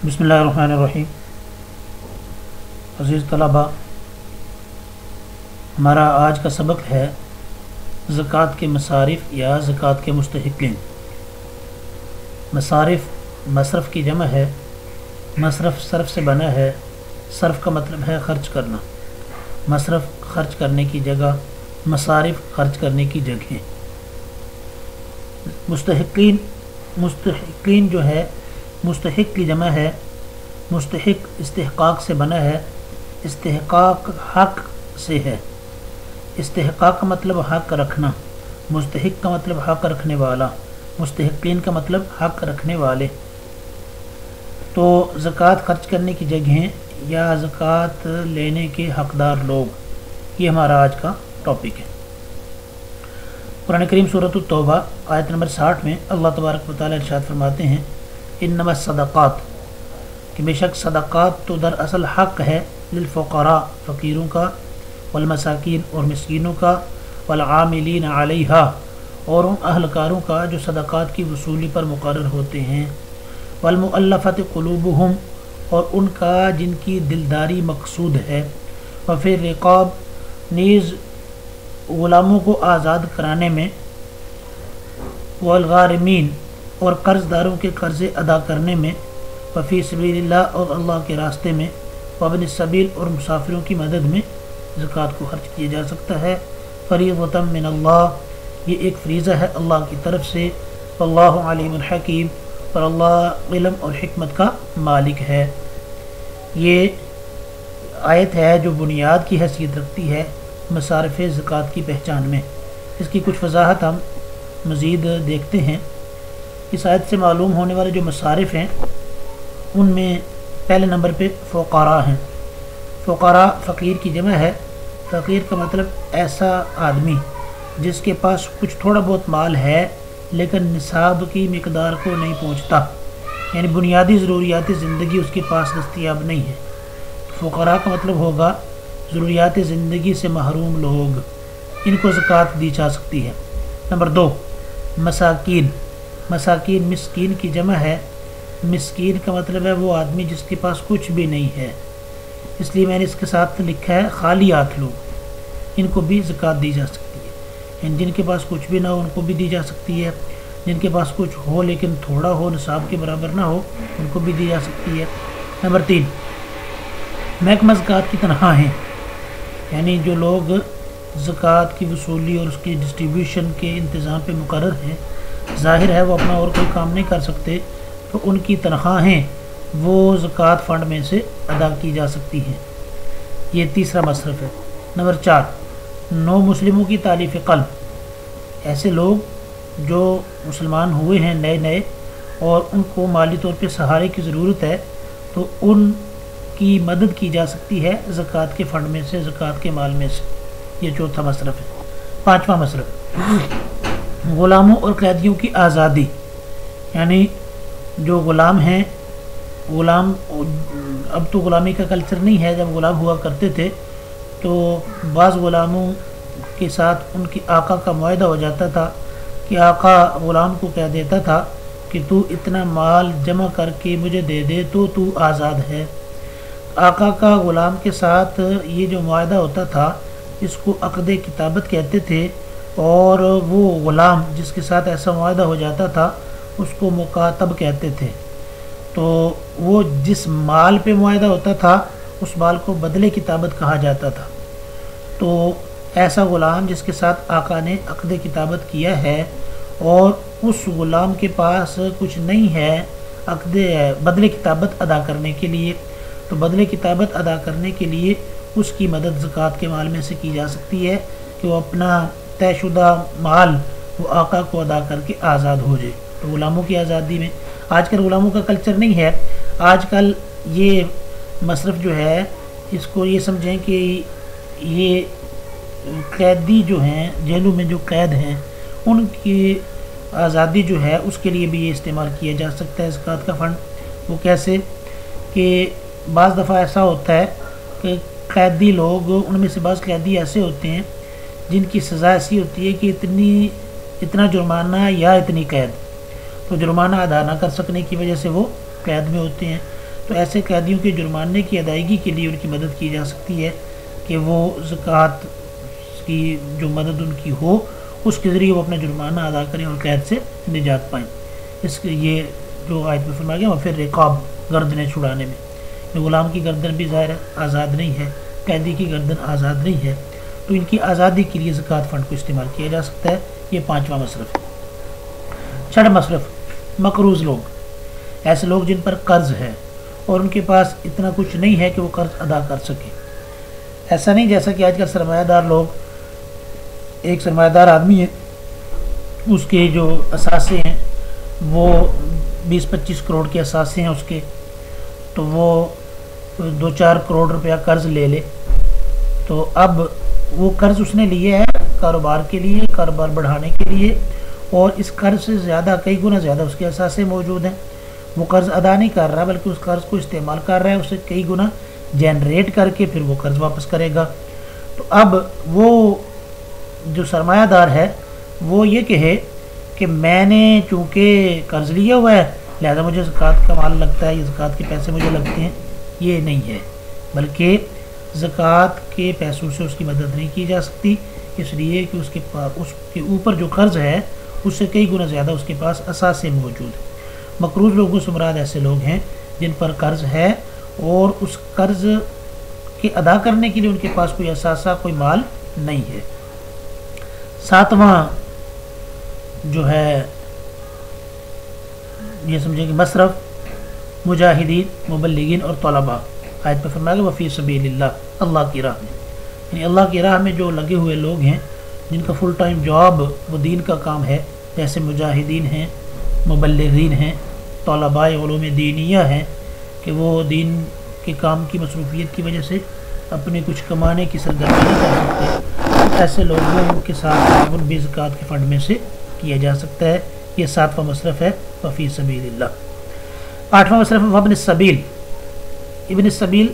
بسم اللہ الرحمن الرحیم۔ عزیز طلبہ، ہمارا آج کا سبق ہے زکوٰۃ کے مصارف یا زکوٰۃ کے مستحقین۔ مصارف مصرف کی جمع ہے۔ مصرف صرف سے بنا ہے۔ صرف کا مطلب ہے خرچ کرنا۔ مصرف خرچ کرنے کی جگہ، مصارف خرچ کرنے کی جگہیں۔ مستحقین جو ہے، مستحق کی جمع ہے۔ مستحق استحقاق سے بنا ہے۔ استحقاق حق سے ہے۔ استحقاق کا مطلب حق رکھنا، مستحق کا مطلب حق رکھنے والا، مستحقین کا مطلب حق رکھنے والے۔ تو زکوٰۃ خرچ کرنے کی جگہیں یا زکوٰۃ لینے کے حقدار لوگ، یہ ہمارا آج کا ٹاپک ہے۔ قرآن کریم سورۃ التوبہ آیت نمبر 60 میں اللہ تبارک و تعالیٰ ارشاد فرماتے ہیں انما الصدقات، کہ بے شک صدقات تو دراصل حق ہے، للفقراء فقیروں کا، والمساکین اور مسکینوں کا، والعاملین علیہا اور ان اہلکاروں کا جو صدقات کی وصولی پر مقرر ہوتے ہیں، والمؤلفۃ قلوبہم اور ان کا جن کی دلداری مقصود ہے، وفی الرقاب نیز غلاموں کو آزاد کرانے میں، والغارمین اور قرض داروں کے قرضے ادا کرنے میں، وفی سبیل اللہ اور اللہ کے راستے میں، وابن السبیل اور مسافروں کی مدد میں زکوٰۃ کو خرچ کیا جا سکتا ہے۔ فریضۃ من اللہ، یہ ایک فریضہ ہے اللہ کی طرف سے، واللہ علیم الحکیم، اور اللہ علم اور حکمت کا مالک ہے۔ یہ آیت ہے جو بنیاد کی حیثیت رکھتی ہے مصارف زکوٰۃ کی پہچان میں۔ اس کی کچھ وضاحت ہم مزید دیکھتے ہیں۔ اس آیت سے معلوم ہونے والے جو مصارف ہیں ان میں پہلے نمبر پہ فقراء ہیں۔ فقراء فقیر کی جمع ہے۔ فقیر کا مطلب ایسا آدمی جس کے پاس کچھ تھوڑا بہت مال ہے لیکن نصاب کی مقدار کو نہیں پہنچتا، یعنی بنیادی ضروریات زندگی اس کے پاس دستیاب نہیں ہے۔ فقراء کا مطلب ہوگا ضروریات زندگی سے محروم لوگ، ان کو زکوٰۃ دی جا سکتی ہے۔ نمبر 2 مساکین۔ مساکین مسکین کی جمع ہے۔ مسکین کا مطلب ہے وہ آدمی جس کے پاس کچھ بھی نہیں ہے، اس لیے میں نے اس کے ساتھ لکھا ہے خالی ہاتھ لوگ، ان کو بھی زکوٰۃ دی جا سکتی ہے۔ یعنی جن کے پاس کچھ بھی نہ ہو ان کو بھی دی جا سکتی ہے، جن کے پاس کچھ ہو لیکن تھوڑا ہو، نصاب کے برابر نہ ہو، ان کو بھی دی جا سکتی ہے۔ نمبر 3 محکمہ زکوٰۃ کی تنخواہیں، یعنی جو لوگ زکوٰۃ کی وصولی اور اس کی ڈسٹریبیوشن کے انتظام پہ مقرر ہیں، ظاہر ہے وہ اپنا اور کوئی کام نہیں کر سکتے، تو ان کی تنخواہیں وہ زکوٰۃ فنڈ میں سے ادا کی جا سکتی ہیں۔ یہ تیسرا مصرف ہے۔ نمبر 4 نو مسلموں کی تالیف قلب، ایسے لوگ جو مسلمان ہوئے ہیں نئے اور ان کو مالی طور پہ سہارے کی ضرورت ہے، تو ان کی مدد کی جا سکتی ہے زکوٰۃ کے فنڈ میں سے، زکوٰۃ کے مال میں سے۔ یہ چوتھا مصرف ہے۔ پانچواں مصرف غلاموں اور قیدیوں کی آزادی، یعنی جو غلام ہیں، غلام اب تو غلامی کا کلچر نہیں ہے، جب غلام ہوا کرتے تھے تو بعض غلاموں کے ساتھ ان کی آقا کا معاہدہ ہو جاتا تھا کہ آقا غلام کو کہہ دیتا تھا کہ تو اتنا مال جمع کر کے مجھے دے دے تو آزاد ہے۔ آقا کا غلام کے ساتھ یہ جو معاہدہ ہوتا تھا اس کو عقد کتابت کہتے تھے، اور وہ غلام جس کے ساتھ ایسا معاہدہ ہو جاتا تھا اس کو مکاتب کہتے تھے۔ تو وہ جس مال پہ معاہدہ ہوتا تھا اس مال کو بدلے کتابت کہا جاتا تھا۔ تو ایسا غلام جس کے ساتھ آقا نے عقد کتابت کیا ہے اور اس غلام کے پاس کچھ نہیں ہے عقد بدلے کتابت ادا کرنے کے لیے، تو بدلے کتابت ادا کرنے کے لیے اس کی مدد زکوٰۃ کے مال میں سے کی جا سکتی ہے کہ وہ اپنا طے شدہ مال وہ آقا کو ادا کر کے آزاد ہو جائے۔ تو غلاموں کی آزادی میں آج کل غلاموں کا کلچر نہیں ہے۔ آج کل یہ مصرف جو ہے اس کو یہ سمجھیں کہ یہ قیدی جو ہیں، جیلوں میں جو قید ہیں، ان کی آزادی جو ہے اس کے لیے بھی یہ استعمال کیا جا سکتا ہے زکوٰۃ کا فنڈ۔ وہ کیسے کہ بعض دفعہ ایسا ہوتا ہے کہ قیدی لوگ، ان میں سے بعض قیدی ایسے ہوتے ہیں جن کی سزا ایسی ہوتی ہے کہ اتنا جرمانہ یا اتنی قید، تو جرمانہ ادا نہ کر سکنے کی وجہ سے وہ قید میں ہوتے ہیں۔ تو ایسے قیدیوں کے جرمانے کی ادائیگی کے لیے ان کی مدد کی جا سکتی ہے کہ وہ زکوٰۃ کی جو مدد ان کی ہو اس کے ذریعے وہ اپنا جرمانہ ادا کریں اور قید سے نجات پائیں۔ اس کے یہ جو آیت میں فرمایا گیا وہ پھر رقاب گردنیں چھڑانے میں، غلام کی گردن بھی ظاہر ہے آزاد نہیں ہے، قیدی کی گردن آزاد نہیں ہے، تو ان کی آزادی کے لیے زکوٰۃ فنڈ کو استعمال کیا جا سکتا ہے۔ یہ 5واں مصرف ہے۔ 6واں مصرف مقروض لوگ، ایسے لوگ جن پر قرض ہے اور ان کے پاس اتنا کچھ نہیں ہے کہ وہ قرض ادا کر سکیں۔ ایسا نہیں جیسا کہ آج کل سرمایہ دار لوگ، ایک سرمایہ دار آدمی ہے، اس کے جو اثاثے ہیں وہ 20-25 کروڑ کے اثاثے ہیں اس کے، تو وہ 2-4 کروڑ روپیہ قرض لے لے، تو اب وہ قرض اس نے لیے ہے کاروبار کے لیے، کاروبار بڑھانے کے لیے، اور اس قرض سے زیادہ کئی گنا زیادہ اس کے اثاثے موجود ہیں۔ وہ قرض ادا نہیں کر رہا بلکہ اس قرض کو استعمال کر رہا ہے، اسے کئی گنا جنریٹ کر کے پھر وہ قرض واپس کرے گا۔ تو اب وہ جو سرمایہ دار ہے وہ یہ کہے کہ میں نے چونکہ قرض لیا ہوا ہے لہذا مجھے زکوٰۃ کا مال لگتا ہے، یہ زکوٰۃ کے پیسے مجھے لگتے ہیں، یہ نہیں ہے، بلکہ زکوٰۃ کے پیسوں سے اس کی مدد نہیں کی جا سکتی، اس لیے کہ اس کے اوپر جو قرض ہے اس سے کئی گنا زیادہ اس کے پاس اثاثے موجود ہیں۔ مقروض لوگوں سے مراد ایسے لوگ ہیں جن پر قرض ہے اور اس قرض کے ادا کرنے کے لیے ان کے پاس کوئی اثاثہ، کوئی مال نہیں ہے۔ 7واں جو ہے یہ سمجھیں کہ مصرف مجاہدین، مبلغین اور طلباء، آیت پہ فرمایا گیا وفی سبیل اللہ، اللہ کی راہ میں، یعنی اللہ کی راہ میں جو لگے ہوئے لوگ ہیں جن کا فل ٹائم جاب وہ دین کا کام ہے، جیسے مجاہدین ہیں، مبلغین ہیں، طلباء علوم دینیہ ہیں کہ وہ دین کے کام کی مصروفیت کی وجہ سے اپنے کچھ کمانے کی سرگرمی نہیں کر سکتے، ایسے لوگوں کے ساتھ تعاون بھی زکوٰۃ کے فنڈ میں سے کیا جا سکتا ہے۔ یہ 7واں مصرف ہے وفی سبیل اللہ۔ 8واں مصرف وابن السبیل، ابن السبیل،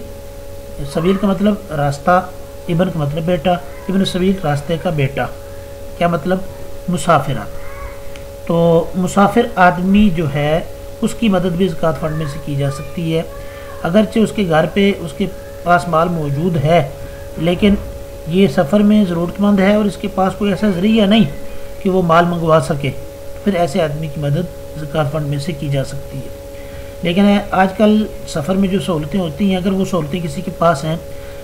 سبیل کا مطلب راستہ، ابن کا مطلب بیٹا، ابن السبیل راستے کا بیٹا، کیا مطلب؟ مسافرہ۔ تو مسافر آدمی جو ہے اس کی مدد بھی زکوٰۃ فنڈ میں سے کی جا سکتی ہے، اگرچہ اس کے گھر پہ اس کے پاس مال موجود ہے لیکن یہ سفر میں ضرورت مند ہے اور اس کے پاس کوئی ایسا ذریعہ نہیں کہ وہ مال منگوا سکے، پھر ایسے آدمی کی مدد زکوٰۃ فنڈ میں سے کی جا سکتی ہے۔ لیکن آج کل سفر میں جو سہولتیں ہوتی ہیں، اگر وہ سہولتیں کسی کے پاس ہیں،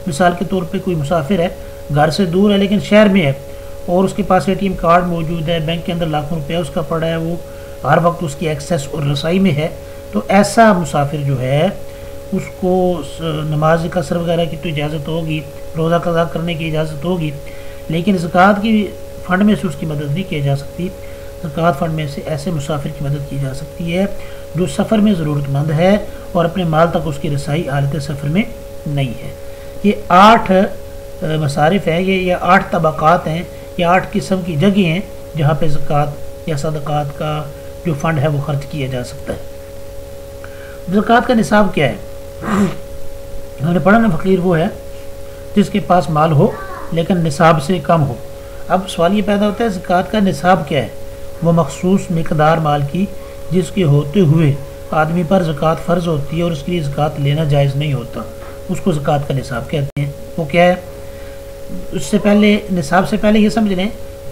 مثال کے طور پہ کوئی مسافر ہے، گھر سے دور ہے لیکن شہر میں ہے اور اس کے پاس ATM کارڈ موجود ہے، بینک کے اندر لاکھوں روپیہ اس کا پڑا ہے، وہ ہر وقت اس کی ایکسیس اور رسائی میں ہے، تو ایسا مسافر جو ہے اس کو نماز قصر وغیرہ کی تو اجازت ہوگی، روزہ قضا کرنے کی اجازت ہوگی، لیکن زکوٰۃ کی فنڈ میں سے اس کی مدد نہیں کی جا سکتی۔ زکوٰۃ فنڈ میں سے ایسے مسافر کی مدد کی جا سکتی ہے جو سفر میں ضرورت مند ہے اور اپنے مال تک اس کی رسائی حالت سفر میں نہیں ہے۔ یہ 8 مصارف ہیں، یہ 8 طبقات ہیں، یہ 8 قسم کی جگہیں ہیں جہاں پہ زکوٰۃ یا صدقات کا جو فنڈ ہے وہ خرچ کیا جا سکتا ہے۔ زکوٰۃ کا نصاب کیا ہے؟ ہم نے پڑھا نا، فقیر وہ ہے جس کے پاس مال ہو لیکن نصاب سے کم ہو۔ اب سوال یہ پیدا ہوتا ہے زکوٰۃ کا نصاب کیا ہے؟ وہ مخصوص مقدار مال کی جس کے ہوتے ہوئے آدمی پر زکوٰۃ فرض ہوتی ہے اور اس کے لیے زکوٰۃ لینا جائز نہیں ہوتا، اس کو زکوٰۃ کا نصاب کہتے ہیں۔ وہ کیا ہے؟ اس سے پہلے، نصاب سے پہلے یہ سمجھ لیں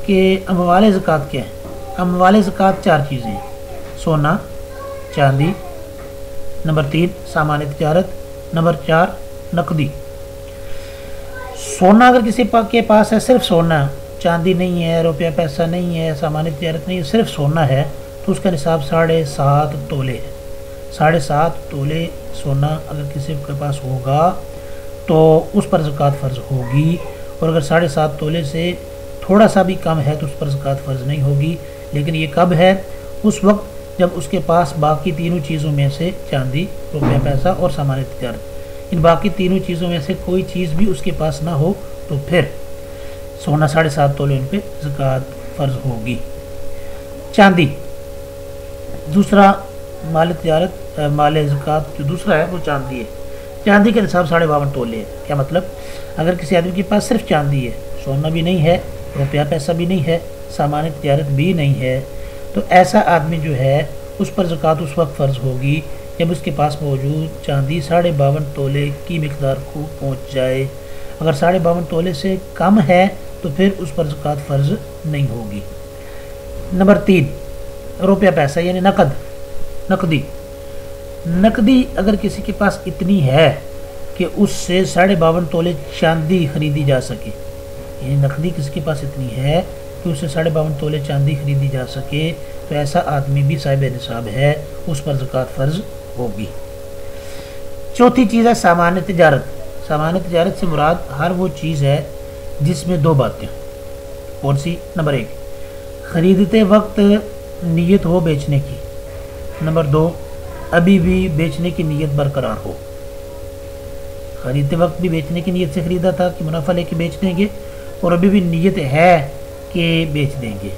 کہ اموال زکوٰۃ کیا ہے۔ اموال زکوٰۃ 4 چیزیں ہیں: سونا، چاندی، نمبر 3 سامان تجارت، نمبر 4 نقدی۔ سونا اگر کسی کے پاس ہے، صرف سونا، چاندی نہیں ہے، روپیہ پیسہ نہیں ہے، سامان تجارت نہیں ہے، صرف سونا ہے، تو اس کا نصاب 7.5 تولے ہے۔ 7.5 تولے سونا اگر کسی کے پاس ہوگا تو اس پر زکوٰۃ فرض ہوگی، اور اگر 7.5 تولے سے تھوڑا سا بھی کم ہے تو اس پر زکوٰۃ فرض نہیں ہوگی۔ لیکن یہ کب ہے؟ اس وقت جب اس کے پاس باقی تینوں چیزوں میں سے چاندی، روپیہ پیسہ اور سامان تجارت، ان باقی تینوں چیزوں میں سے کوئی چیز بھی اس کے پاس نہ ہو تو پھر سونا 7.5 تولے ان پہ زکوٰۃ فرض ہوگی۔ چاندی دوسرا مال تجارت، مال زکوٰۃ جو دوسرا ہے وہ چاندی ہے۔ چاندی کا نصاب 52.5 تولے ہے۔ کیا مطلب؟ اگر کسی آدمی کے پاس صرف چاندی ہے، سونا بھی نہیں ہے، روپیہ پیسہ بھی نہیں ہے، سامان تجارت بھی نہیں ہے، تو ایسا آدمی جو ہے اس پر زکوٰۃ اس وقت فرض ہوگی جب اس کے پاس موجود چاندی 52.5 تولے کی مقدار کو پہنچ جائے۔ اگر 52.5 تولے سے کم ہے تو پھر اس پر زکوٰۃ فرض نہیں ہوگی۔ نمبر 3، روپیہ پیسہ یعنی نقدی اگر کسی کے پاس اتنی ہے کہ اس سے 52.5 تولے چاندی خریدی جا سکے، یعنی نقدی کسی کے پاس اتنی ہے کہ اس سے 52.5 تولے چاندی خریدی جا سکے تو ایسا آدمی بھی صاحب نصاب ہے، اس پر زکوٰۃ فرض ہوگی۔ چوتھی چیز ہے سامان تجارت۔ سامان تجارت سے مراد ہر وہ چیز ہے جس میں 2 باتیں، کون سی؟ نمبر 1، خریدتے وقت نیت ہو بیچنے کی۔ نمبر 2، ابھی بھی بیچنے کی نیت برقرار ہو۔ خریدتے وقت بھی بیچنے کی نیت سے خریدا تھا کہ منافع لے کے بیچ دیں گے، اور ابھی بھی نیت ہے کہ بیچ دیں گے،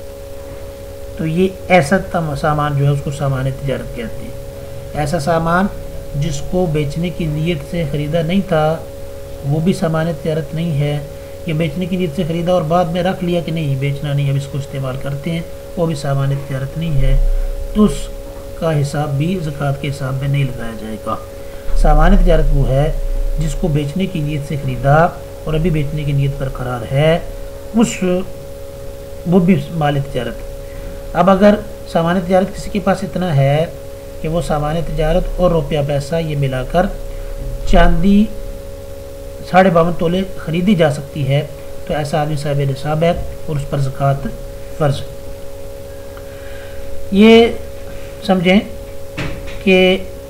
تو یہ ایسا سامان جو ہے اس کو سامان تجارت کہتے ہیں۔ ایسا سامان جس کو بیچنے کی نیت سے خریدا نہیں تھا وہ بھی سامان تجارت نہیں ہے، یا بیچنے کی نیت سے خریدا اور بعد میں رکھ لیا کہ نہیں بیچنا نہیں، اب اس کو استعمال کرتے ہیں، وہ بھی سامان تجارت نہیں ہے، تو اس کا حساب بھی زکوٰۃ کے حساب میں نہیں لگایا جائے گا۔ سامان تجارت وہ ہے جس کو بیچنے کی نیت سے خریدا اور ابھی بیچنے کی نیت برقرار ہے، وہ بھی مال تجارت۔ اب اگر سامان تجارت کسی کے پاس اتنا ہے کہ وہ سامان تجارت اور روپیہ پیسہ یہ ملا کر چاندی 52.5 تولے خریدی جا سکتی ہے، تو ایسا آدمی صاحب نصاب ہے اور اس پر زکوٰۃ فرض۔ یہ سمجھیں کہ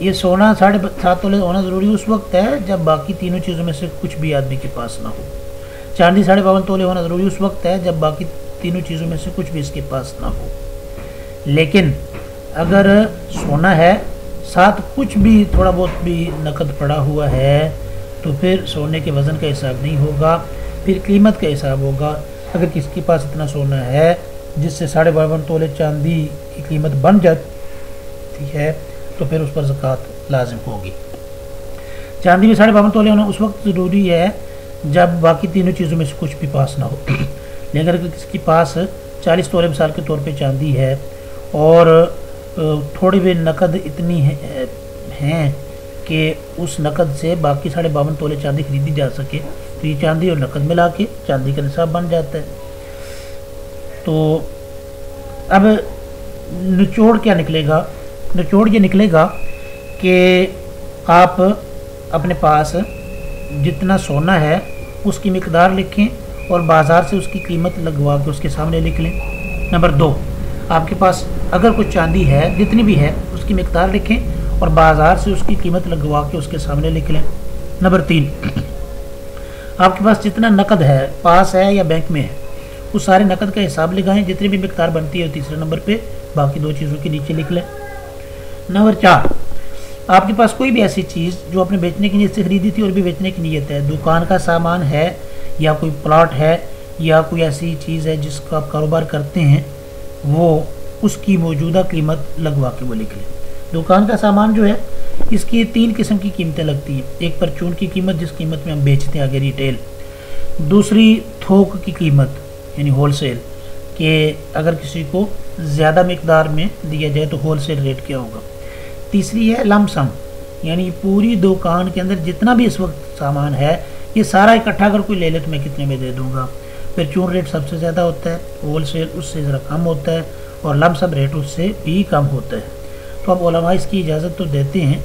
یہ سونا 7.5 تولے ہونا ضروری اس وقت ہے جب باقی تینوں چیزوں میں سے کچھ بھی آدمی کے پاس نہ ہو۔ چاندی 52.5 تولے ہونا ضروری اس وقت ہے جب باقی تینوں چیزوں میں سے کچھ بھی اس کے پاس نہ ہو۔ لیکن اگر سونا ہے ساتھ کچھ بھی تھوڑا بہت بھی نقد پڑا ہوا ہے تو پھر سونے کے وزن کا حساب نہیں ہوگا، پھر قیمت کا حساب ہوگا۔ اگر کسی کے پاس اتنا سونا ہے جس سے 52.5 تولے چاندی کی قیمت بن جاتی ہے تو پھر اس پر زکوٰۃ لازم ہوگی۔ چاندی میں 52.5 تولے ہونا اس وقت ضروری ہے جب باقی تینوں چیزوں میں سے کچھ بھی پاس نہ ہو۔ لیکن اگر کسی کے پاس 40 تولے مثال کے طور پہ چاندی ہے اور تھوڑی بھی نقد اتنی ہیں کہ اس نقد سے باقی 52.5 تولے چاندی خریدی جا سکے، تو یہ چاندی اور نقد ملا کے چاندی کا نصاب بن جاتا ہے۔ تو اب نچوڑ کیا نکلے گا؟ نچوڑ یہ نکلے گا کہ آپ اپنے پاس جتنا سونا ہے اس کی مقدار لکھیں اور بازار سے اس کی قیمت لگوا کے اس کے سامنے لکھ لیں۔ نمبر 2، آپ کے پاس اگر کوئی چاندی ہے جتنی بھی ہے اس کی مقدار لکھیں اور بازار سے اس کی قیمت لگوا کے اس کے سامنے لکھ لیں۔ نمبر 3، آپ کے پاس جتنا نقد ہے پاس ہے یا بینک میں ہے اس سارے نقد کا حساب لگائیں، جتنی بھی مقدار بنتی ہے تیسرے نمبر پہ باقی 2 چیزوں کے نیچے لکھ لیں۔ نمبر 4، آپ کے پاس کوئی بھی ایسی چیز جو آپ نے بیچنے کی نیت سے خریدی تھی اور بھی بیچنے کی نیت ہے، دکان کا سامان ہے یا کوئی پلاٹ ہے یا کوئی ایسی چیز ہے جس کا آپ کاروبار کرتے ہیں، وہ اس کی موجودہ قیمت لگوا کے وہ لکھ لیں۔ دکان کا سامان جو ہے اس کی 3 قسم کی قیمتیں لگتی ہیں، ایک پرچون کی قیمت جس قیمت میں ہم بیچتے ہیں آگے ریٹیل، دوسری تھوک کی قیمت یعنی ہول سیل کہ اگر کسی کو زیادہ مقدار میں دیا جائے تو ہول سیل ریٹ کیا ہوگا، تیسری ہے لم سم یعنی پوری دکان کے اندر جتنا بھی اس وقت سامان ہے یہ سارا اکٹھا اگر کوئی لے لے تو میں کتنے میں دے دوں گا۔ پرچون ریٹ سب سے زیادہ ہوتا ہے، ہول سیل اس سے ذرا کم ہوتا ہے اور لم سم ریٹ اس سے بھی کم ہوتا ہے۔ تو اب علماء اس کی اجازت تو دیتے ہیں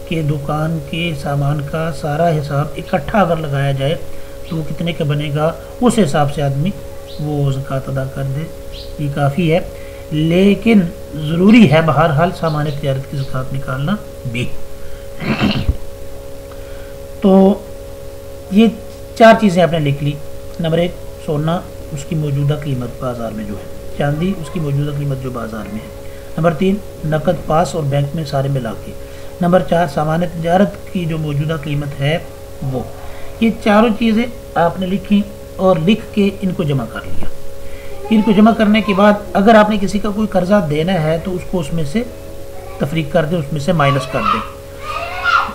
کہ دکان کے سامان کا سارا حساب اکٹھا اگر لگایا جائے تو وہ کتنے کا بنے گا اس حساب سے آدمی وہ زکوٰۃ ادا کر دے، یہ کافی ہے۔ لیکن ضروری ہے بہرحال سامان تجارت کی زکوٰۃ نکالنا بھی۔ تو یہ 4 چیزیں آپ نے لکھ لی۔ نمبر 1 سونا، اس کی موجودہ قیمت بازار میں جو ہے، چاندی اس کی موجودہ قیمت جو بازار میں ہے۔ نمبر 3 نقد پاس اور بینک میں سارے ملا کے۔ نمبر 4 سامان تجارت کی جو موجودہ قیمت ہے وہ۔ یہ چاروں چیزیں آپ نے لکھی اور لکھ کے ان کو جمع کر لیا۔ ان کو جمع کرنے کے بعد اگر آپ نے کسی کا کوئی قرضہ دینا ہے تو اس کو اس میں سے تفریق کر دیں، اس میں سے مائنس کر دیں۔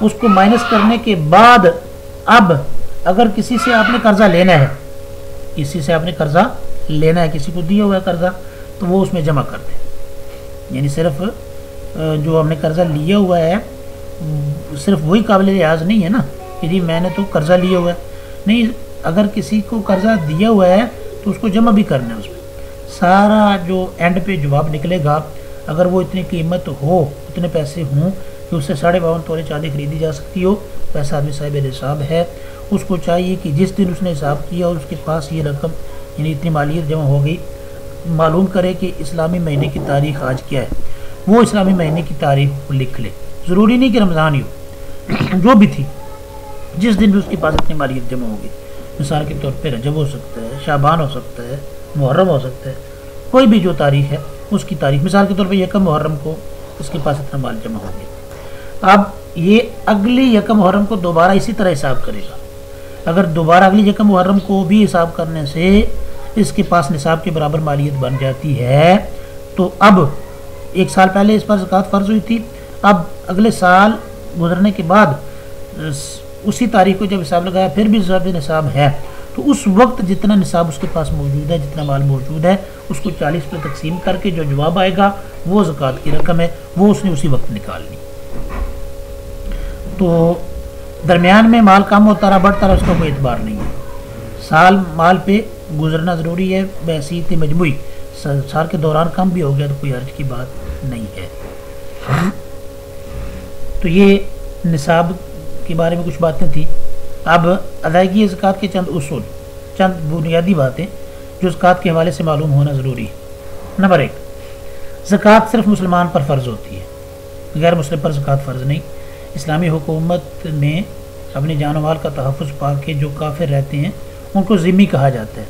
اس کو مائنس کرنے کے بعد اب اگر کسی سے آپ نے قرضہ لینا ہے، کسی سے آپ نے قرضہ لینا ہے، کسی کو دیا ہوا ہے قرضہ، تو وہ اس میں جمع کر دیں۔ یعنی صرف جو ہم نے قرضہ لیا ہوا ہے صرف وہی قابل لحاظ نہیں ہے نا کہ جی میں نے تو قرضہ لیا ہوا ہے، نہیں، اگر کسی کو قرضہ دیا ہوا ہے تو اس کو جمع بھی کرنا ہے، اس میں سارا جو اینڈ پہ جواب نکلے گا، اگر وہ اتنی قیمت ہو، اتنے پیسے ہوں کہ اس سے 52.5 تولے چاندی خریدی جا سکتی ہو، پیسہ آدمی صاحب نصاب ہے، اس کو چاہیے کہ جس دن اس نے حساب کیا اور اس کے پاس یہ رقم یعنی اتنی مالیت جمع ہو گئی، معلوم کرے کہ اسلامی مہینے کی تاریخ آج کیا ہے، وہ اسلامی مہینے کی تاریخ کو لکھ لے، ضروری نہیں کہ رمضان ہی ہو، جو بھی تھی، جس دن بھی اس کے پاس اتنی مالیت جمع ہوگی، مثال کے طور پہ رجب ہو سکتا ہے، شعبان ہو سکتا ہے، محرم ہو سکتا ہے، کوئی بھی جو تاریخ ہے اس کی تاریخ، مثال کے طور پہ یکم محرم کو اس کے پاس اتنا مال جمع ہو گیا، اب یہ اگلی یکم محرم کو دوبارہ اسی طرح حساب کرے گا، اگر دوبارہ اگلی یکم محرم کو بھی حساب کرنے سے اس کے پاس نصاب کے برابر مالیت بن جاتی ہے، تو اب ایک سال پہلے اس پر زکوٰۃ فرض ہوئی تھی، اب اگلے سال گزرنے کے بعد اسی تاریخ کو جب حساب لگایا پھر بھی نصاب ہے، تو اس وقت جتنا نصاب اس کے پاس موجود ہے، جتنا مال موجود ہے، اس کو 40 پہ تقسیم کر کے جو جواب آئے گا وہ زکوٰۃ کی رقم ہے، وہ اس نے اسی وقت نکالنی۔ تو درمیان میں مال کم ہوتا رہا، بڑھتا رہا، اس کا کوئی اعتبار نہیں ہے، سال مال پہ گزرنا ضروری ہے، بحیثیت مجموعی، سال کے دوران کم بھی ہو گیا تو کوئی حرج کی بات نہیں ہے۔ تو یہ نصاب کے بارے میں کچھ باتیں تھیں۔ اب ادائیگی زکوٰۃ کے چند اصول، چند بنیادی باتیں جو زکوٰۃ کے حوالے سے معلوم ہونا ضروری ہے۔ نمبر 1، زکوٰۃ صرف مسلمان پر فرض ہوتی ہے، غیر مسلم پر زکوٰۃ فرض نہیں۔ اسلامی حکومت میں اپنی جان و مال کا تحفظ پا کے جو کافر رہتے ہیں ان کو ذمی کہا جاتا ہے،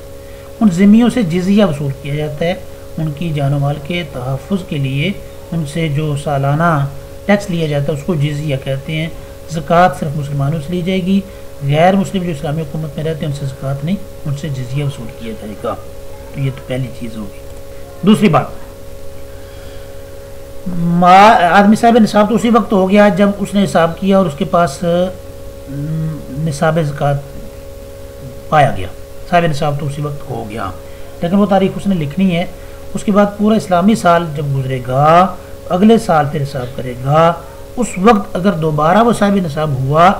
ان ذمیوں سے جزیہ وصول کیا جاتا ہے، ان کی جان و مال کے تحفظ کے لیے ان سے جو سالانہ ٹیکس لیا جاتا ہے اس کو جزیہ کہتے ہیں۔ زکوٰۃ صرف مسلمانوں سے لی جائے گی، غیر مسلم جو اسلامی حکومت میں رہتے ہیں ان سے زکوٰۃ نہیں، ان سے جزیہ وصول کیا جائے گا۔ تو یہ تو پہلی چیز ہوگی۔ دوسری بات، آدمی صاحب نصاب تو اسی وقت ہو گیا جب اس نے حساب کیا اور اس کے پاس نصاب زکوٰۃ پایا گیا، صاحب نصاب تو اسی وقت ہو گیا، لیکن وہ تاریخ اس نے لکھنی ہے۔ اس کے بعد پورا اسلامی سال جب گزرے گا، اگلے سال پھر حساب کرے گا، اس وقت اگر دوبارہ وہ صاحب نصاب ہوا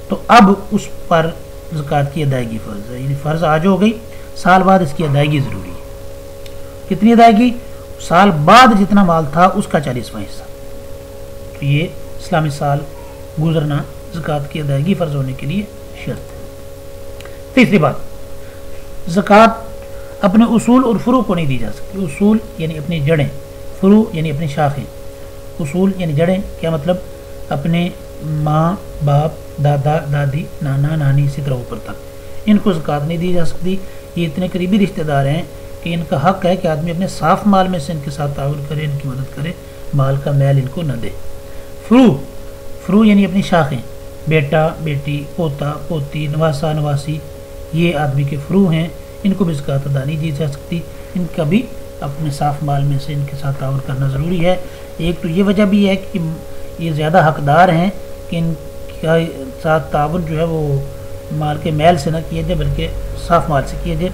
تو اب اس پر زکوٰۃ کی ادائیگی فرض ہے، یعنی فرض آج ہو گئی، سال بعد اس کی ادائیگی ضروری ہے۔ کتنی ادائیگی؟ سال بعد جتنا مال تھا اس کا 40واں حصہ۔ تو یہ اسلامی سال گزرنا زکوٰۃ کی ادائیگی فرض ہونے کے لیے شرط ہے۔ تیسری بات، زکوٰۃ اپنے اصول اور فروع کو نہیں دی جا سکتی۔ اصول یعنی اپنی جڑیں، فروع یعنی اپنی شاخیں۔ اصول یعنی جڑیں، کیا مطلب؟ اپنے ماں باپ، دادا دادی، نانا نانی، اسی طرح اوپر تک، ان کو زکوٰۃ نہیں دی جا سکتی۔ یہ اتنے قریبی رشتہ دار ہیں کہ ان کا حق ہے کہ آدمی اپنے صاف مال میں سے ان کے ساتھ تعاون کرے، ان کی مدد کرے، مال کا میل ان کو نہ دے۔ فروع یعنی اپنی شاخیں، بیٹا بیٹی، پوتا پوتی، نواسا نواسی، یہ آدمی کے فروع ہیں، ان کو بھی زکوٰۃ ادا نہیں دی جا سکتی، ان کا بھی اپنے صاف مال میں سے ان کے ساتھ تعاون کرنا ضروری ہے۔ ایک تو یہ وجہ بھی ہے کہ یہ زیادہ حقدار ہیں کہ ان کا ساتھ تعاون جو ہے وہ مال کے میل سے نہ کیا جائے بلکہ صاف مال سے کیا جائے۔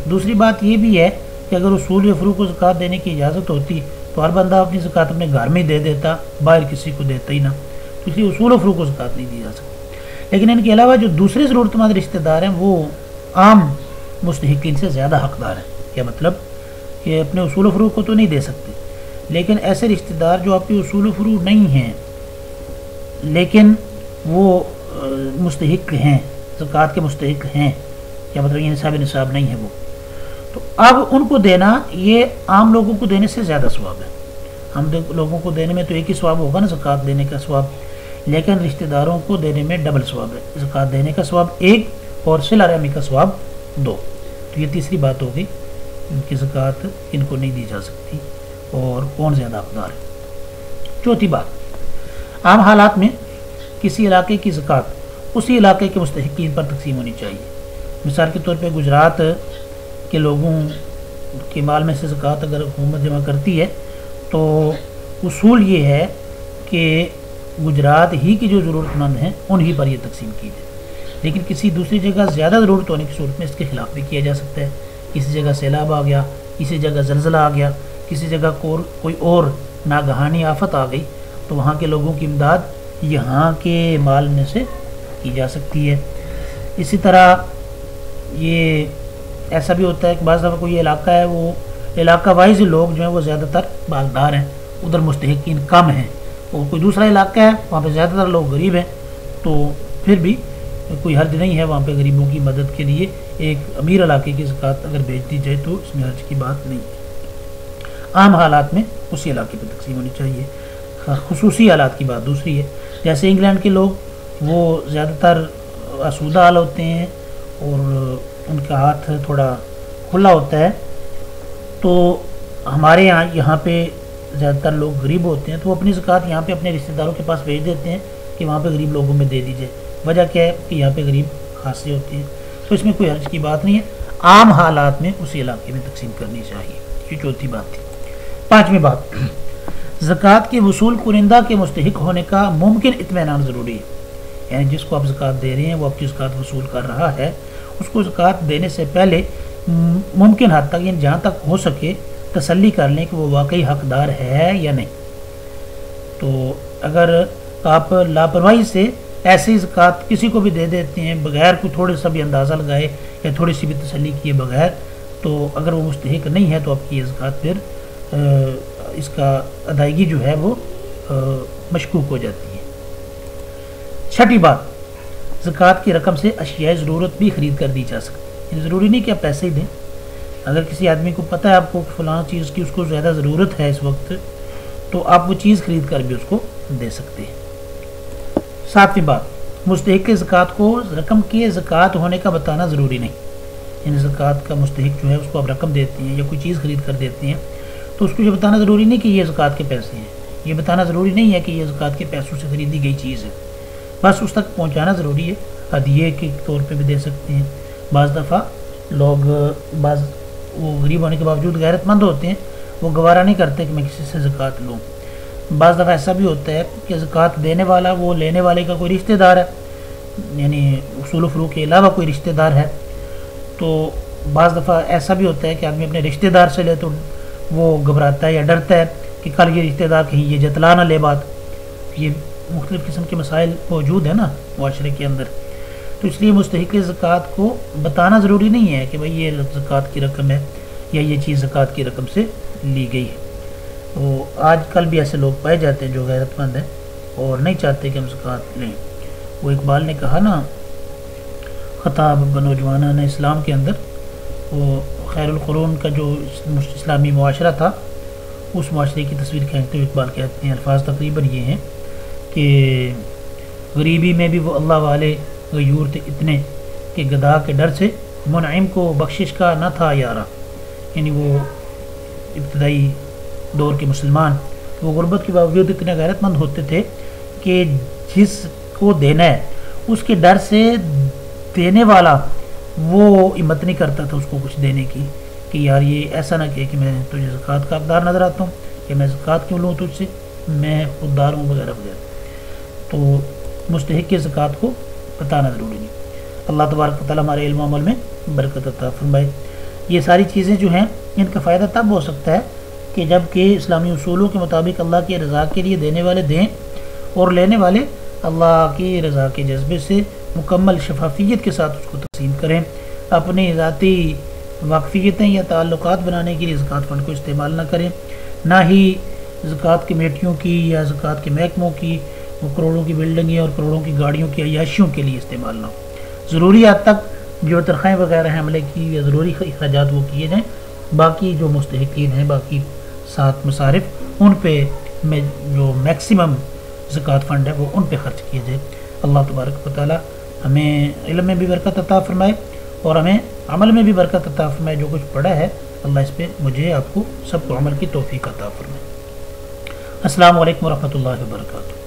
دوسری بات یہ بھی ہے کہ اگر اصول یا فروع کو زکوٰۃ دینے کی اجازت ہوتی تو ہر بندہ اپنی زکوٰۃ اپنے گھر میں دے دیتا، باہر کسی کو دیتا ہی نہ، تو اس لیے اصول و فروع کو زکوٰۃ نہیں دی جا سکتی۔ لیکن ان کے علاوہ جو دوسرے ضرورت مند رشتہ دار ہیں وہ عام مستحقین سے زیادہ حقدار ہیں۔ کیا مطلب؟ کہ اپنے اصول و فروع کو تو نہیں دے سکتے، لیکن ایسے رشتہ دار جو آپ کے اصول و فروع نہیں ہیں لیکن وہ مستحق ہیں، زکوٰۃ کے مستحق ہیں، کیا مطلب؟ یہ نصاب نہیں ہے وہ، تو اب ان کو دینا یہ عام لوگوں کو دینے سے زیادہ ثواب ہے۔ ہم لوگوں کو دینے میں تو ایک ہی ثواب ہوگا نا، زکوٰۃ دینے کا ثواب، لیکن رشتہ داروں کو دینے میں ڈبل ثواب ہے، زکوٰۃ دینے کا ثواب 1 اور صلہ رحمی کا ثواب 2۔ تو یہ تیسری بات ہوگی کہ زکوٰۃ ان کو نہیں دی جا سکتی اور کون زیادہ حقدار ہے۔ چوتھی بات، عام حالات میں کسی علاقے کی زکوٰۃ اسی علاقے کے مستحقین پر تقسیم ہونی چاہیے۔ مثال کے طور پہ گجرات کے لوگوں کے مال میں سے زکوٰۃ اگر حکومت جمع کرتی ہے تو اصول یہ ہے کہ گجرات ہی کی جو ضرورت مند ہیں انہی پر یہ تقسیم کی جائے، لیکن کسی دوسری جگہ زیادہ ضرورت ہونے کی صورت میں اس کے خلاف بھی کیا جا سکتا ہے۔ کسی جگہ سیلاب آ گیا، کسی جگہ زلزلہ آ گیا، کسی جگہ کوئی اور ناگہانی آفت آ گئی تو وہاں کے لوگوں کی امداد یہاں کے مال میں سے کی جا سکتی ہے۔ اسی طرح یہ ایسا بھی ہوتا ہے کہ بعض دفعہ کوئی علاقہ ہے، وہ علاقہ وائز لوگ جو ہیں وہ زیادہ تر مالدار ہیں، ادھر مستحقین کم ہیں، اور کوئی دوسرا علاقہ ہے وہاں پہ زیادہ تر لوگ غریب ہیں، تو پھر بھی کوئی حرج نہیں ہے وہاں پہ غریبوں کی مدد کے لیے ایک امیر علاقے کی زکوٰۃ اگر بھیج دی جائے تو اس میں حرج کی بات نہیں ہے۔ عام حالات میں اسی علاقے پہ تقسیم ہونی چاہیے، خصوصی حالات کی بات دوسری ہے۔ جیسے انگلینڈ کے لوگ وہ زیادہ تر آسودہ حال ہوتے ہیں اور ان کا ہاتھ تھوڑا کھلا ہوتا ہے، تو ہمارے یہاں پہ زیادہ تر لوگ غریب ہوتے ہیں، تو وہ اپنی زکوٰۃ یہاں پہ اپنے رشتہ داروں کے پاس بھیج دیتے ہیں کہ وہاں پہ غریب لوگوں میں دے دیجیے۔ وجہ کیا ہے کہ یہاں پہ غریب خاصے ہوتے ہیں، تو اس میں کوئی حرج کی بات نہیں ہے، عام حالات میں اسی علاقے میں تقسیم کرنی چاہیے۔ یہ چوتھی بات تھی۔ پانچویں بات، زکوٰۃ کے وصول کنندہ کے مستحق ہونے کا ممکن اطمینان ضروری ہے، یعنی جس کو آپ زکوٰۃ دے رہے ہیں وہ آپ کی زکوٰۃ وصول کر رہا ہے، اس کو زکوٰۃ دینے سے پہلے ممکن حد تک یعنی جہاں تک ہو سکے تسلی کر لیں کہ وہ واقعی حقدار ہے یا نہیں۔ تو اگر آپ لاپرواہی سے ایسی زکوٰۃ کسی کو بھی دے دیتے ہیں بغیر کوئی تھوڑے سا بھی اندازہ لگائے یا تھوڑی سی بھی تسلی کیے بغیر، تو اگر وہ مستحق نہیں ہے تو آپ کی یہ زکوٰۃ پھر اس کا ادائیگی جو ہے وہ مشکوک ہو جاتی ہے۔ چھٹی بات، زکوٰۃ کی رقم سے اشیاء ضرورت بھی خرید کر دی جا سکتی ہے، یعنی ضروری نہیں کہ آپ پیسے ہی دیں، اگر کسی آدمی کو پتہ ہے آپ کو فلاں چیز کی اس کو زیادہ ضرورت ہے اس وقت، تو آپ وہ چیز خرید کر بھی اس کو دے سکتے ہیں۔ ساتویں بات، مستحق زکوٰۃ کو رقم کے زکوٰۃ ہونے کا بتانا ضروری نہیں، یعنی زکوٰۃ کا مستحق جو ہے اس کو آپ رقم دیتے ہیں یا کوئی چیز خرید کر دیتے ہیں تو اس کو یہ بتانا ضروری نہیں کہ یہ زکوٰۃ کے پیسے ہیں، یہ بتانا ضروری نہیں ہے کہ یہ زکوٰۃ کے پیسوں سے خریدی گئی چیز ہے، بس اس تک پہنچانا ضروری ہے۔ ہدیے کے طور پہ بھی دے سکتے ہیں، بعض دفعہ لوگ وہ غریب ہونے کے باوجود غیرت مند ہوتے ہیں، وہ گوارا نہیں کرتے کہ میں کسی سے زکوٰۃ لوں۔ بعض دفعہ ایسا بھی ہوتا ہے کہ زکوٰۃ دینے والا وہ لینے والے کا کوئی رشتہ دار ہے، یعنی اصول و فروغ کے علاوہ کوئی رشتہ دار ہے، تو بعض دفعہ ایسا بھی ہوتا ہے کہ آدمی اپنے رشتہ دار سے لے تو وہ گھبراتا ہے یا ڈرتا ہے کہ کل یہ رشتہ دار کہیں یہ جتلا نہ لے بات۔ یہ مختلف قسم کے مسائل موجود ہیں نا معاشرے کے اندر، تو اس لیے مستحق زکوٰۃ کو بتانا ضروری نہیں ہے کہ بھئی یہ زکوٰۃ کی رقم ہے یا یہ چیز زکوٰۃ کی رقم سے لی گئی ہے۔ تو آج کل بھی ایسے لوگ پائے جاتے ہیں جو غیرت مند ہیں اور نہیں چاہتے کہ ہم زکوٰۃ لیں۔ وہ اقبال نے کہا نا، خطاب بنوجوانان اسلام کے اندر، وہ خیر القرون کا جو اسلامی معاشرہ تھا اس معاشرے کی تصویر کھینچتے ہوئے اقبال کہتے ہیں، الفاظ تقریباً یہ ہیں کہ غریبی میں بھی وہ اللہ والے غیور تھے اتنے کہ گدا کے ڈر سے منعم کو بخشش کا نہ تھا یارہ، یعنی وہ ابتدائی دور کے مسلمان وہ غربت کے باوجود اتنے غیرت مند ہوتے تھے کہ جس کو دینا ہے اس کے ڈر سے دینے والا وہ ہمت نہیں کرتا تھا اس کو کچھ دینے کی، کہ یار یہ ایسا نہ کہ میں تجھے زکوٰۃ کا حقدار نظر آتا ہوں کہ میں زکوٰۃ کیوں لوں تجھ سے، میں خوددار ہوں وغیرہ وغیرہ۔ تو مستحق کی زکوٰۃ کو بتانا ضروری نہیں۔ اللہ تبارک و تعالیٰ ہمارے علم و عمل میں برکت عطا فرمائے۔ یہ ساری چیزیں جو ہیں ان کا فائدہ تب ہو سکتا ہے کہ جب کہ اسلامی اصولوں کے مطابق اللہ کی رضا کے لیے دینے والے دیں اور لینے والے اللہ کی رضا کے جذبے سے مکمل شفافیت کے ساتھ اس کو تقسیم کریں، اپنی ذاتی واقفیتیں یا تعلقات بنانے کے لیے زکوٰۃ فنڈ کو استعمال نہ کریں، نہ ہی زکوٰۃ کمیٹیوں کی یا زکوٰۃ کے محکموں کی وہ کروڑوں کی بلڈنگیں اور کروڑوں کی گاڑیوں کی عیاشیوں کے لیے استعمال نہ ہو۔ ضروری حد تک جو تنخواہیں وغیرہ ہیں عملے کی یا ضروری اخراجات وہ کیے جائیں، باقی جو مستحقین ہیں باقی 7 مصارف ان پہ میں جو میکسیمم زکوٰۃ فنڈ ہے وہ ان پہ خرچ کیا جائے۔ اللہ تبارک و تعالیٰ ہمیں علم میں بھی برکت عطا فرمائے اور ہمیں عمل میں بھی برکت عطا فرمائے۔ جو کچھ پڑھا ہے اللہ اس پہ مجھے آپ کو سب کو عمل کی توفیق عطا فرمائے۔ السلام علیکم ورحمۃ اللہ وبرکاتہ۔